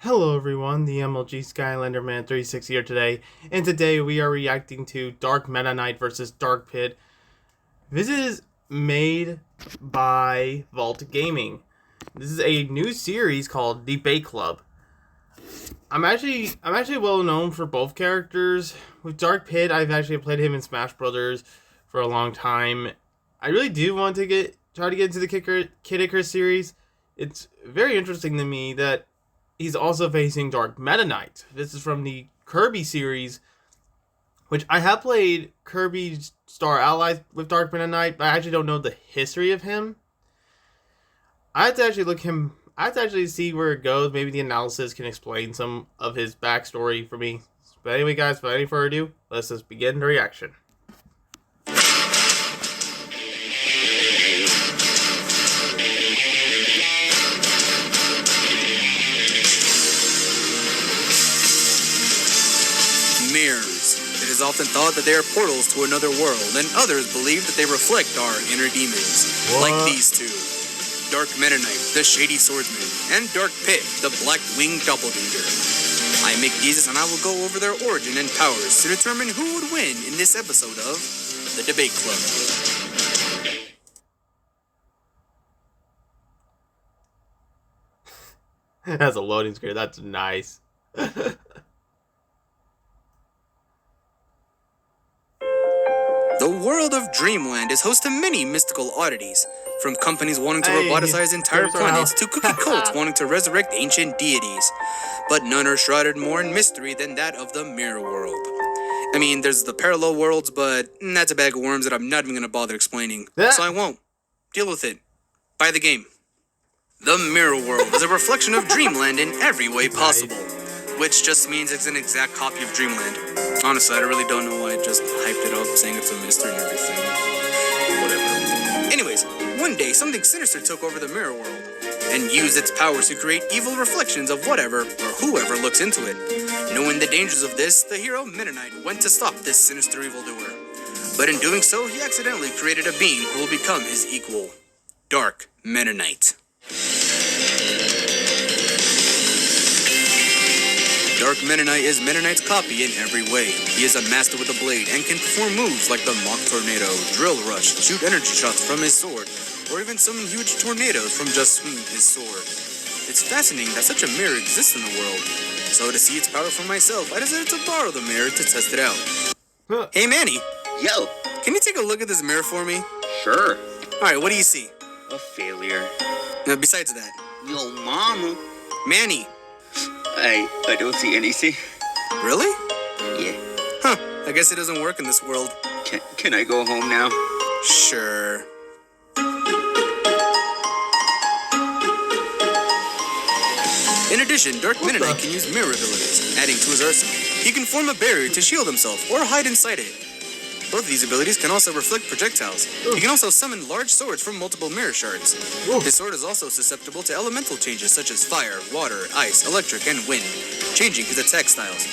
Hello everyone, the MLG Skylander Man 360 here today, and today we are reacting to Dark Meta Knight versus Dark Pit. This is made by Vault Gaming. This is a new series called Debate Club. I'm actually well known for both characters. With Dark Pit, I've actually played him in Smash Brothers for a long time. I really do want to try to get into the Kid Icarus series. It's very interesting to me that he's also facing Dark Meta Knight. This is from the Kirby series, which I have played Kirby Star Allies with Dark Meta Knight, but I actually don't know the history of him. I have to actually see where it goes. Maybe the analysis can explain some of his backstory for me. But anyway, guys, without any further ado, let's just begin the reaction. Mirrors. It is often thought that they are portals to another world, and others believe that they reflect our inner demons. Like these two. Dark Meta Knight, the Shady Swordsman, and Dark Pit, the Black-Winged Doppelganger. I am McDeezus, and I will go over their origin and powers to determine who would win in this episode of The Debate Club. That's a loading screen. That's nice. The world of Dreamland is host to many mystical oddities, from companies wanting to roboticize entire planets to cookie cults wanting to resurrect ancient deities. But none are shrouded more in mystery than that of the Mirror World. I mean, there's the parallel worlds, but that's a bag of worms that I'm not even going to bother explaining, so I won't. Deal with it. Buy the game. The Mirror World is a reflection of Dreamland in every way possible, which just means it's an exact copy of Dreamland. Honestly, I really don't know why I just hyped it up saying it's a mystery and everything. Whatever. Anyways, one day something sinister took over the Mirror World and used its powers to create evil reflections of whatever or whoever looks into it. Knowing the dangers of this, the hero Meta Knight went to stop this sinister evildoer. But in doing so, he accidentally created a being who will become his equal. Dark Meta Knight. Dark Meta Knight is Meta Knight's copy in every way. He is a master with a blade and can perform moves like the Mach Tornado, Drill Rush, shoot energy shots from his sword, or even summon huge tornadoes from just swinging his sword. It's fascinating that such a mirror exists in the world. So to see its power for myself, I decided to borrow the mirror to test it out. Hey Manny! Yo! Can you take a look at this mirror for me? Sure. Alright, what do you see? A failure. Now, besides that. Yo, mama. Manny! I don't see anything. Really? Yeah. Huh, I guess it doesn't work in this world. Can I go home now? Sure. In addition, Dark Meta Knight can use mirror abilities, adding to his arsenal. He can form a barrier to shield himself or hide inside it. Both of these abilities can also reflect projectiles. He can also summon large swords from multiple mirror shards. His sword is also susceptible to elemental changes such as fire, water, ice, electric, and wind, changing his attack styles.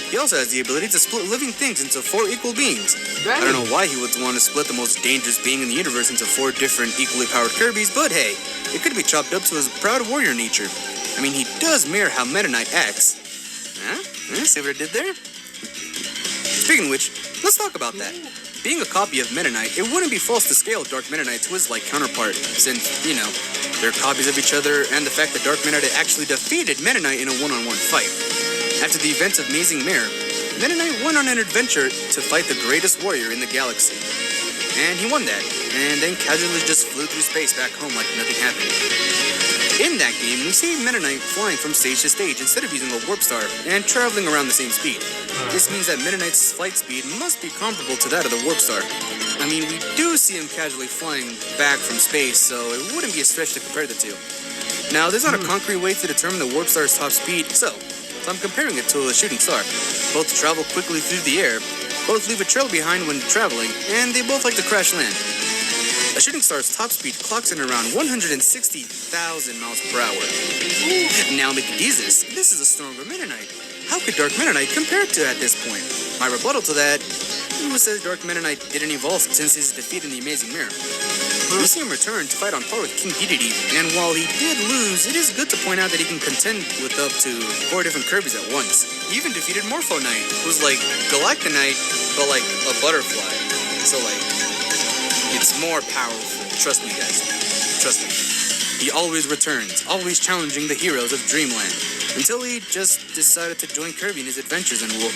He also has the ability to split living things into 4 equal beings. I don't know why he would want to split the most dangerous being in the universe into 4 different equally powered Kirbys, but hey, it could be chopped up to his proud warrior nature. I mean, he does mirror how Meta Knight acts. Huh? See what I did there? Speaking of which, let's talk about that. Being a copy of Meta Knight, it wouldn't be false to scale Dark Meta Knight to his like counterpart, since, you know, they're copies of each other, and the fact that Dark Meta Knight actually defeated Meta Knight in a one-on-one fight. After the events of Amazing Mirror, Meta Knight went on an adventure to fight the greatest warrior in the galaxy. And he won that, and then casually just flew through space back home like nothing happened. In that game, we see Meta Knight flying from stage to stage instead of using a warp star and traveling around the same speed. This means that Meta Knight's flight speed must be comparable to that of the warp star. I mean, we do see him casually flying back from space, so it wouldn't be a stretch to compare the two. Now, there's not a concrete way to determine the warp star's top speed, so I'm comparing it to a shooting star. Both travel quickly through the air, both leave a trail behind when traveling, and they both like to crash land. A shooting star's top speed clocks in around 160,000 miles per hour. Now, McDeezus, this is a stronger Meta Knight. How could Dark Meta Knight compare to at this point? My rebuttal to that, Who says Dark Meta Knight didn't evolve since his defeat in the Amazing Mirror? We see him return to fight on par with King Dedede, and while he did lose, it is good to point out that he can contend with up to 4 different Kirbys at once. He even defeated Morpho Knight, who's like Galactonite, but like a butterfly. So like, it's more powerful. Trust me, guys. Trust me. He always returns, always challenging the heroes of Dreamland, until he just decided to join Kirby in his adventures and will.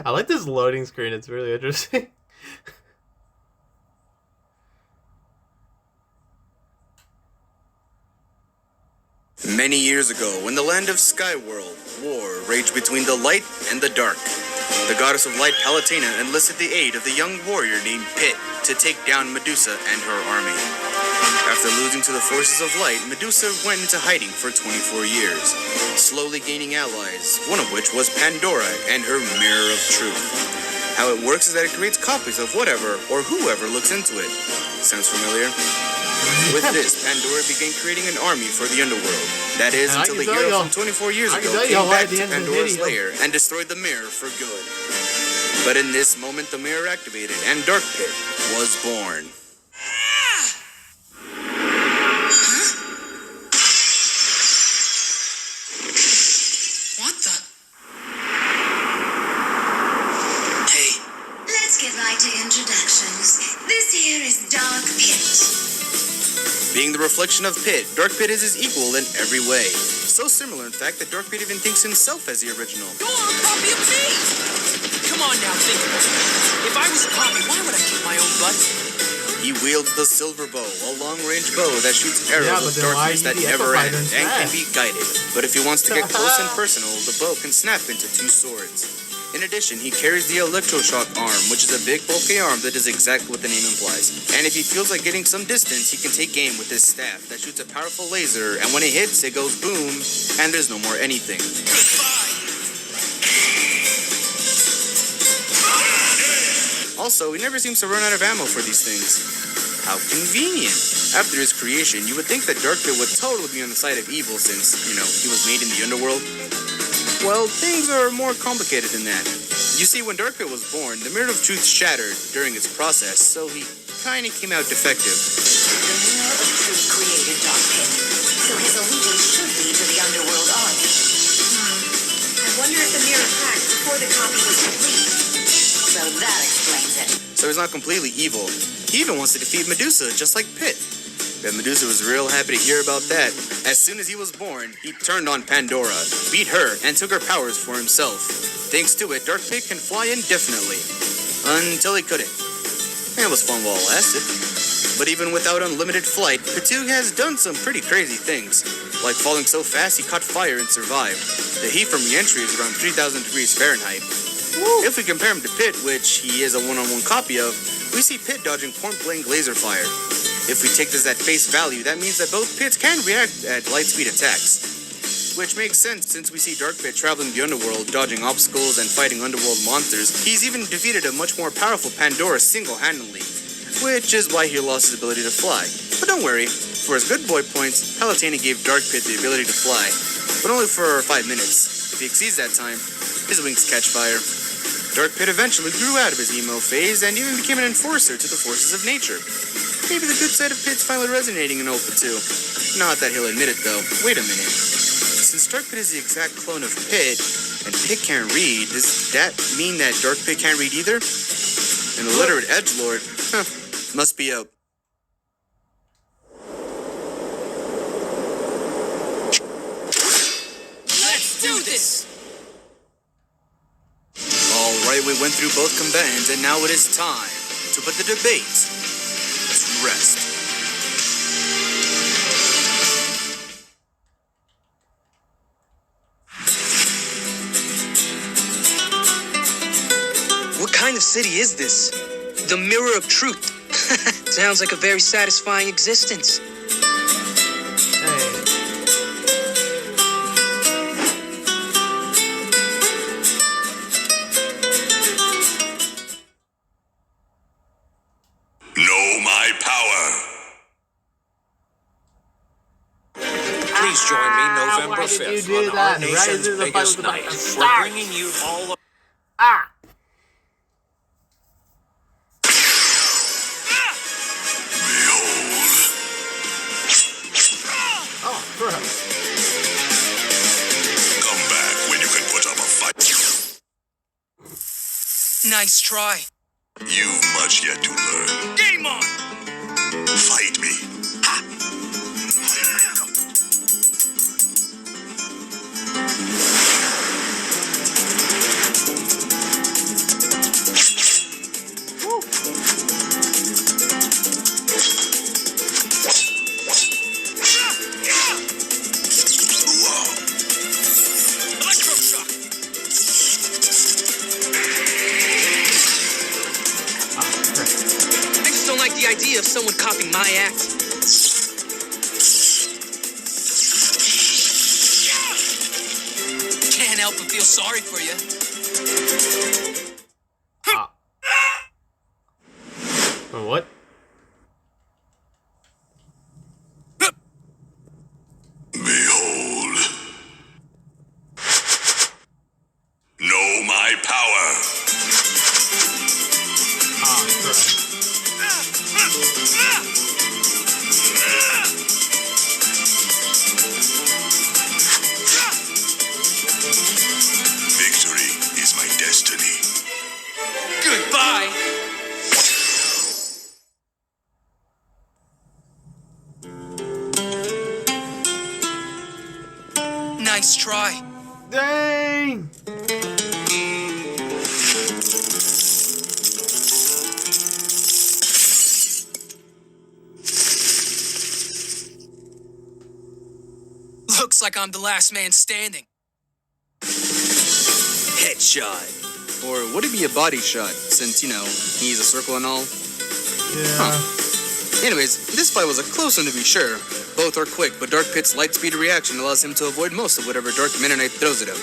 I like this loading screen. It's really interesting. Many years ago, in the land of Skyworld, war raged between the light and the dark. The goddess of light, Palutena, enlisted the aid of the young warrior named Pit to take down Medusa and her army. After losing to the forces of light, Medusa went into hiding for 24 years, slowly gaining allies, one of which was Pandora and her Mirror of Truth. How it works is that it creates copies of whatever or whoever looks into it. Sounds familiar? With this, Pandora began creating an army for the underworld. That is, until the hero from 24 years ago came back to Pandora's lair and destroyed the mirror for good. But in this moment, the mirror activated and Dark Pit was born. What the? Hey. Let's get right to introductions. This here is Dark Pit. Being the reflection of Pit, Dark Pit is his equal in every way. So similar, in fact, that Dark Pit even thinks himself as the original. You're a copy of me! Come on now, think about it. If I was a copy, why would I kick my own butt? He wields the Silver Bow, a long-range bow that shoots arrows of darkness that never end and can be guided. But if he wants to get close and personal, the bow can snap into 2 swords. In addition, he carries the Electroshock arm, which is a big, bulky arm that does exactly what the name implies. And if he feels like getting some distance, he can take aim with his staff that shoots a powerful laser, and when it hits, it goes boom, and there's no more anything. Also, he never seems to run out of ammo for these things. How convenient. After his creation, you would think that Dark Pit would totally be on the side of evil since, he was made in the underworld. Well, things are more complicated than that. You see, when Dark Pit was born, the Mirror of Truth shattered during its process, so he kinda came out defective. The Mirror of Truth created Dark Pit, so his allegiance should be to the Underworld army. I wonder if the mirror cracked before the copy was complete. So that explains it. So he's not completely evil. He even wants to defeat Medusa, just like Pit. But Medusa was real happy to hear about that. As soon as he was born, he turned on Pandora, beat her, and took her powers for himself. Thanks to it, Dark Pit can fly indefinitely. Until he couldn't. And it was fun while it lasted. But even without unlimited flight, Pitu has done some pretty crazy things. Like falling so fast he caught fire and survived. The heat from re-entry is around 3,000 degrees Fahrenheit. Woo. If we compare him to Pit, which he is a one-on-one copy of, we see Pit dodging point-blank laser fire. If we take this at face value, that means that both Pits can react at light-speed attacks. Which makes sense since we see Dark Pit traveling the underworld, dodging obstacles and fighting underworld monsters. He's even defeated a much more powerful Pandora single-handedly, which is why he lost his ability to fly. But don't worry, for his good boy points, Palutena gave Dark Pit the ability to fly, but only for 5 minutes. If he exceeds that time, his wings catch fire. Dark Pit eventually grew out of his emo phase and even became an enforcer to the forces of nature. Maybe the good side of Pit's finally resonating in Alpha 2. Not that he'll admit it, though. Wait a minute. Since Dark Pit is the exact clone of Pit, and Pit can't read, does that mean that Dark Pit can't read either? And the literate edgelord, must be a... Let's do this! Alright, we went through both combatants, and now it is time to put the debate to rest. What kind of city is this? The Mirror of Truth. Sounds like a very satisfying existence. Hey. Please join me November why did you 5th do on that? our nation's Rise of the biggest Fight was about night. to We're start. bringing you all of... Ah! Oh, crap. Come back when you can put up a fight. Nice try. You've much yet to learn. Game on! Fight me. Electroshock! I just don't like the idea of someone copying my act. Can't help but feel sorry for you. What? Behold. Know my power. Ah, crap. Victory is my destiny. Goodbye! Nice try. Dang! Looks like I'm the last man standing. Headshot. Or would it be a body shot, since, you know, he's a circle and all? Yeah. Anyways, this fight was a close one to be sure. Both are quick, but Dark Pit's light speed reaction allows him to avoid most of whatever Dark Meta Knight throws at him.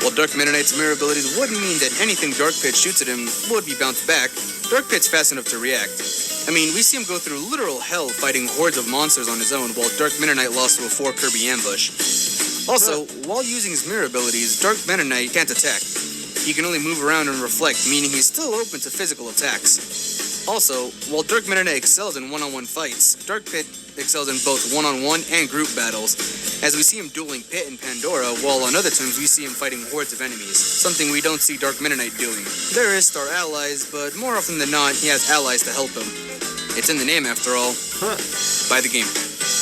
While Dark Meta Knight's mirror abilities would mean that anything Dark Pit shoots at him would be bounced back, Dark Pit's fast enough to react. I mean, we see him go through literal hell fighting hordes of monsters on his own, while Dark Meta Knight lost to a 4 Kirby ambush. Also, while using his mirror abilities, Dark Meta Knight can't attack. He can only move around and reflect, meaning he's still open to physical attacks. Also, while Dark Meta Knight excels in one-on-one fights, Dark Pit excels in both one-on-one and group battles, as we see him dueling Pit and Pandora, while on other times we see him fighting hordes of enemies, something we don't see Dark Meta Knight doing. There is Star Allies, but more often than not, he has allies to help him. It's in the name, after all. By the game.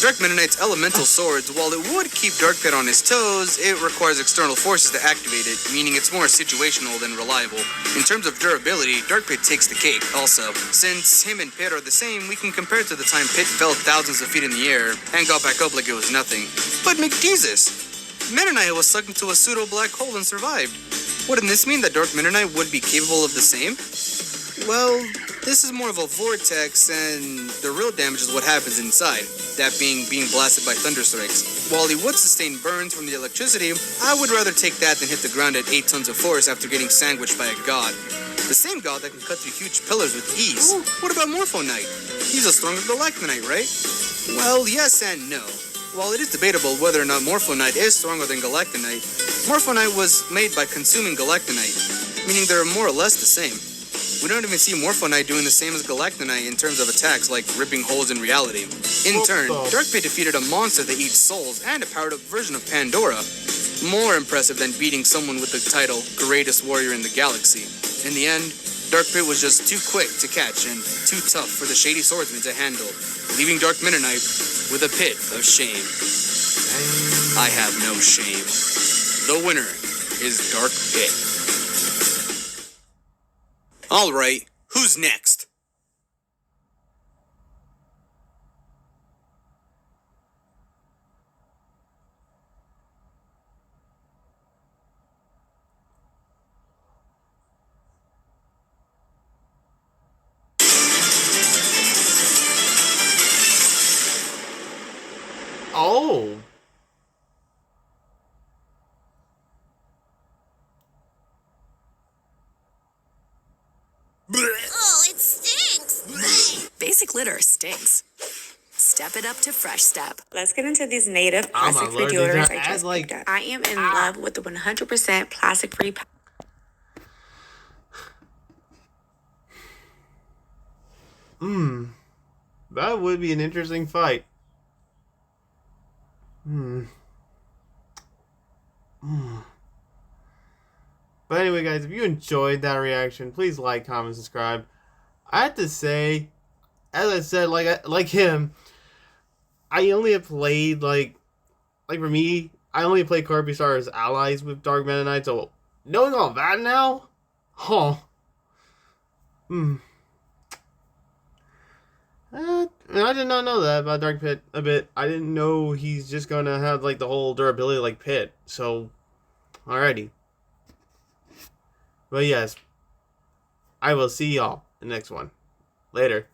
Dark Meta Knight's elemental swords, while it would keep Dark Pit on his toes, it requires external forces to activate it, meaning it's more situational than reliable. In terms of durability, Dark Pit takes the cake, also. Since him and Pit are the same, we can compare it to the time Pit fell thousands of feet in the air and got back up like it was nothing. But McJesus! Meta Knight was sucked into a pseudo-black hole and survived. Wouldn't this mean that Dark Meta Knight would be capable of the same? Well, this is more of a vortex, and the real damage is what happens inside, that being blasted by thunderstrikes. While he would sustain burns from the electricity, I would rather take that than hit the ground at 8 tons of force after getting sandwiched by a god. The same god that can cut through huge pillars with ease. What about Morpho Knight? He's a stronger Galactonite, right? Well, yes and no. While it is debatable whether or not Morpho Knight is stronger than Galactonite, Morpho Knight was made by consuming Galactonite, meaning they're more or less the same. We don't even see Morpho Knight doing the same as Galactonite in terms of attacks like ripping holes in reality. In turn, Dark Pit defeated a monster that eats souls and a powered up version of Pandora. More impressive than beating someone with the title Greatest Warrior in the Galaxy. In the end, Dark Pit was just too quick to catch and too tough for the shady swordsman to handle, leaving Dark Meta Knight with a pit of shame. I have no shame. The winner is Dark Pit. Alright, who's next? Oh. Oh, it stinks. Basic litter stinks. Step step it up to Fresh Step. Let's get into these native Oh my plastic-free lord, these deodorants are I just like picked up. I am in love with the 100% plastic-free. That would be an interesting fight. But anyway, guys, if you enjoyed that reaction, please like, comment, subscribe. I have to say, as I said, like him, I only have played like for me, I only play Kirby Star as allies with Dark Meta Knight. So knowing all that now, I did not know that about Dark Pit a bit. I didn't know he's just gonna have like the whole durability like Pit. So, alrighty. But yes, I will see y'all in the next one. Later.